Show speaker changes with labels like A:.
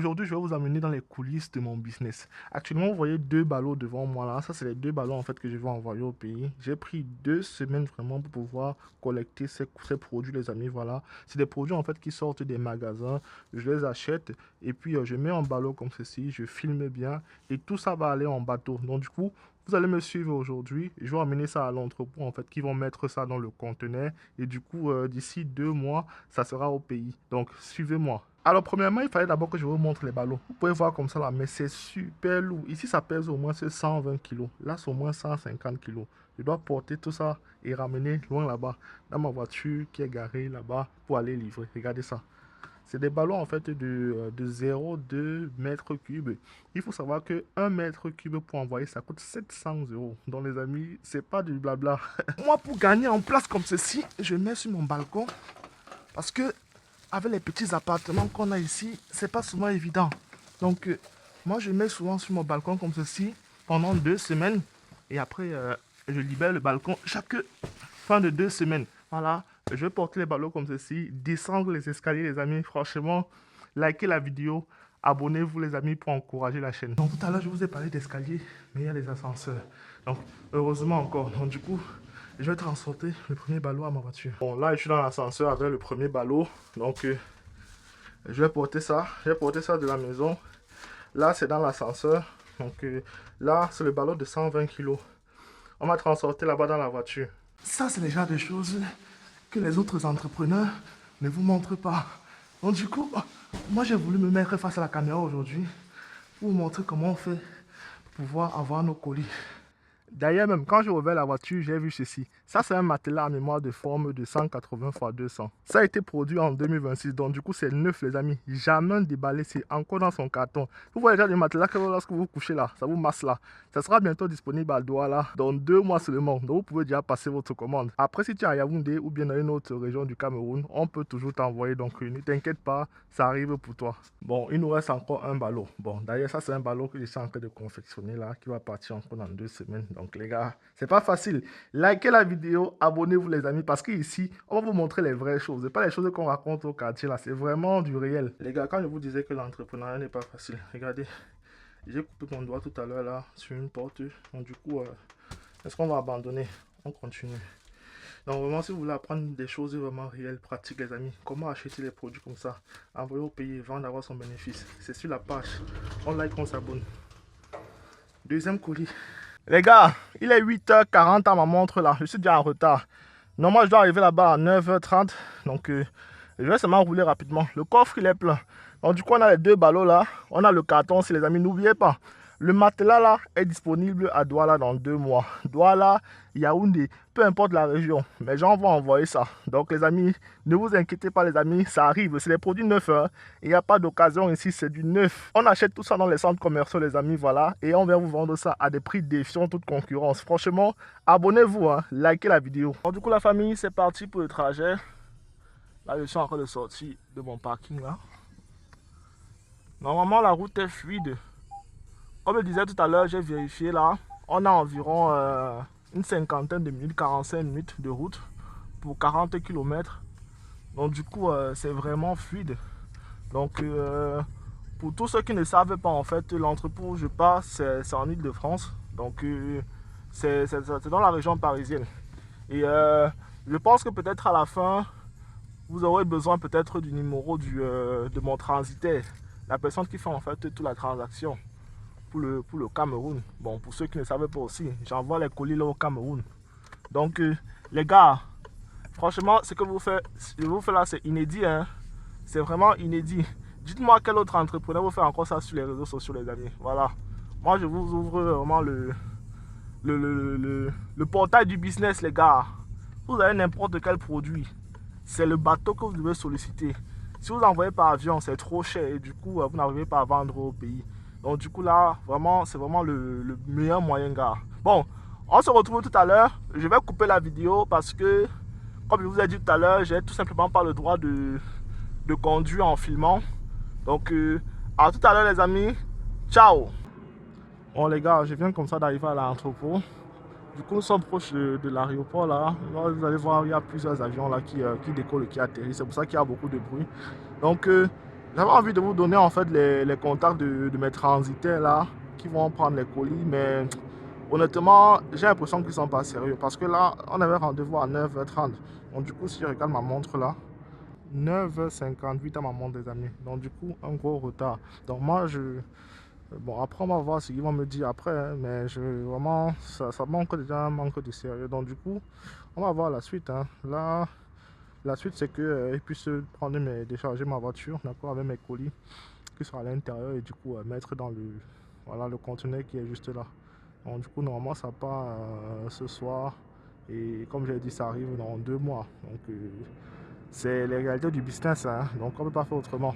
A: Aujourd'hui, je vais vous amener dans les coulisses de mon business. Actuellement, vous voyez deux ballots devant moi là. Ça, c'est les deux ballots en fait que je vais envoyer au pays. J'ai pris 2 semaines vraiment pour pouvoir collecter ces produits, les amis. Voilà. C'est des produits en fait qui sortent des magasins. Je les achète et puis je mets en ballot comme ceci. Je filme bien et tout ça va aller en bateau. Donc, du coup, vous allez me suivre aujourd'hui. Je vais emmener ça à l'entrepôt en fait, qui vont mettre ça dans le conteneur. Et du coup, d'ici 2 mois, ça sera au pays. Donc, suivez-moi. Alors, premièrement, il fallait d'abord que je vous montre les ballots. Vous pouvez voir comme ça là, mais c'est super lourd. Ici, ça pèse au moins 120 kilos. Là, c'est au moins 150 kilos. Je dois porter tout ça et ramener loin là-bas, dans ma voiture qui est garée là-bas pour aller livrer. Regardez ça. C'est des ballons en fait de 0,2 mètres cubes. Il faut savoir que 1 mètre cube pour envoyer, ça coûte 700 euros. Donc les amis, c'est pas du blabla. Moi, pour gagner en place comme ceci, je mets sur mon balcon parce que avec les petits appartements qu'on a ici, c'est pas souvent évident. Donc, moi, je mets souvent sur mon balcon comme ceci pendant 2 semaines. Et après, je libère le balcon chaque fin de 2 semaines. Voilà, je vais porter les ballots comme ceci, descendre les escaliers, les amis. Franchement, likez la vidéo, abonnez-vous, les amis, pour encourager la chaîne. Donc, tout à l'heure, je vous ai parlé d'escaliers, mais il y a les ascenseurs. Donc, heureusement encore. Donc, du coup, je vais transporter le premier ballot à ma voiture. Bon, là, je suis dans l'ascenseur avec le premier ballot. Donc, je vais porter ça. Je vais porter ça de la maison. Là, c'est dans l'ascenseur. Donc, là, c'est le ballot de 120 kilos. On va transporter là-bas dans la voiture. Ça, c'est le genre de choses que les autres entrepreneurs ne vous montrent pas. Donc, du coup, moi, j'ai voulu me mettre face à la caméra aujourd'hui pour vous montrer comment on fait pour pouvoir avoir nos colis. D'ailleurs, même quand j'ai ouvert la voiture, j'ai vu ceci. Ça, c'est un matelas à mémoire de forme de 180 x 200. Ça a été produit en 2026, donc du coup, c'est neuf, les amis. Jamais déballé, c'est encore dans son carton. Vous voyez déjà le matelas que lorsque vous couchez là, ça vous masse là. Ça sera bientôt disponible à Douala dans 2 mois seulement. Donc, vous pouvez déjà passer votre commande. Après, si tu es à Yaoundé ou bien dans une autre région du Cameroun, on peut toujours t'envoyer. Donc, ne t'inquiète pas, ça arrive pour toi. Bon, il nous reste encore un ballot. Bon, d'ailleurs, ça, c'est un ballot que je suis en train de confectionner là, qui va partir encore dans 2 semaines. Donc les gars, c'est pas facile. Likez la vidéo, abonnez-vous les amis, parce qu'ici, on va vous montrer les vraies choses. Et pas les choses qu'on raconte au quartier là, c'est vraiment du réel. Les gars, quand je vous disais que l'entrepreneuriat n'est pas facile, regardez, j'ai coupé mon doigt tout à l'heure là, sur une porte. Donc du coup, est-ce qu'on va abandonner? On continue. Donc vraiment, si vous voulez apprendre des choses vraiment réelles, pratiques les amis, comment acheter les produits comme ça, envoyer au pays, vendre, avoir son bénéfice, c'est sur la page. On like, on s'abonne. Deuxième colis. Les gars, il est 8h40 à ma montre là, je suis déjà en retard. Normalement, je dois arriver là-bas à 9h30. Donc, je vais seulement rouler rapidement. Le coffre, il est plein. Donc, du coup, on a les deux ballots là. On a le carton aussi, les amis. N'oubliez pas, le matelas là est disponible à Douala dans 2 mois. Douala, Yaoundé, peu importe la région. Mes gens vont envoyer ça. Donc, les amis, ne vous inquiétez pas, les amis. Ça arrive. C'est des produits neufs. Hein. Il n'y a pas d'occasion ici. C'est du neuf. On achète tout ça dans les centres commerciaux, les amis. Voilà. Et on vient vous vendre ça à des prix défiant toute concurrence. Franchement, abonnez-vous. Hein. Likez la vidéo. Donc, du coup, la famille, c'est parti pour le trajet. Là, je suis en train de sortir de mon parking là. Normalement, la route est fluide. Comme je disais tout à l'heure, j'ai vérifié là. On a environ une cinquantaine de minutes, 45 minutes de route pour 40 km. Donc du coup, c'est vraiment fluide. Donc pour tous ceux qui ne savent pas, en fait, l'entrepôt où je passe, c'est en Île-de-France. Donc c'est dans la région parisienne. Et je pense que peut-être à la fin, vous aurez besoin peut-être du numéro de mon transitaire. La personne qui fait en fait toute la transaction. Pour le Cameroun. Bon, pour ceux qui ne savaient pas aussi, j'envoie les colis là au Cameroun. Donc, les gars, franchement, ce que je vous fais là, c'est inédit. Hein? C'est vraiment inédit. Dites-moi quel autre entrepreneur vous fait encore ça sur les réseaux sociaux, les amis. Voilà. Moi, je vous ouvre vraiment le portail du business, les gars. Vous avez n'importe quel produit. C'est le bateau que vous devez solliciter. Si vous envoyez par avion, c'est trop cher et du coup, vous n'arrivez pas à vendre au pays. Donc du coup là, vraiment, c'est vraiment le meilleur moyen, gars. Bon, on se retrouve tout à l'heure. Je vais couper la vidéo parce que, comme je vous ai dit tout à l'heure, j'ai tout simplement pas le droit de conduire en filmant. Donc, à tout à l'heure les amis. Ciao. Bon les gars, je viens comme ça d'arriver à l'entrepôt. Du coup, nous sommes proches de l'aéroport là. Vous allez voir, il y a plusieurs avions là qui décollent et qui atterrissent. C'est pour ça qu'il y a beaucoup de bruit. Donc, J'avais envie de vous donner en fait les contacts de mes transitaires là qui vont prendre les colis, mais honnêtement, j'ai l'impression qu'ils sont pas sérieux parce que là, on avait rendez-vous à 9h30. Donc du coup, si je regarde ma montre là, 9h58 à ma montre des amis. Donc du coup, un gros retard. Donc moi, bon, après, on va voir ce qu'ils vont me dire après, hein, mais vraiment, ça manque déjà un manque de sérieux. Donc du coup, on va voir la suite, hein. Là, la suite, c'est que ils puissent prendre décharger ma voiture, d'accord, avec mes colis qui sont à l'intérieur et du coup mettre dans voilà, le conteneur qui est juste là. Donc du coup, normalement, ça part ce soir. Et comme j'ai dit, ça arrive dans 2 mois. Donc c'est les réalités du business, hein. Donc on ne peut pas faire autrement.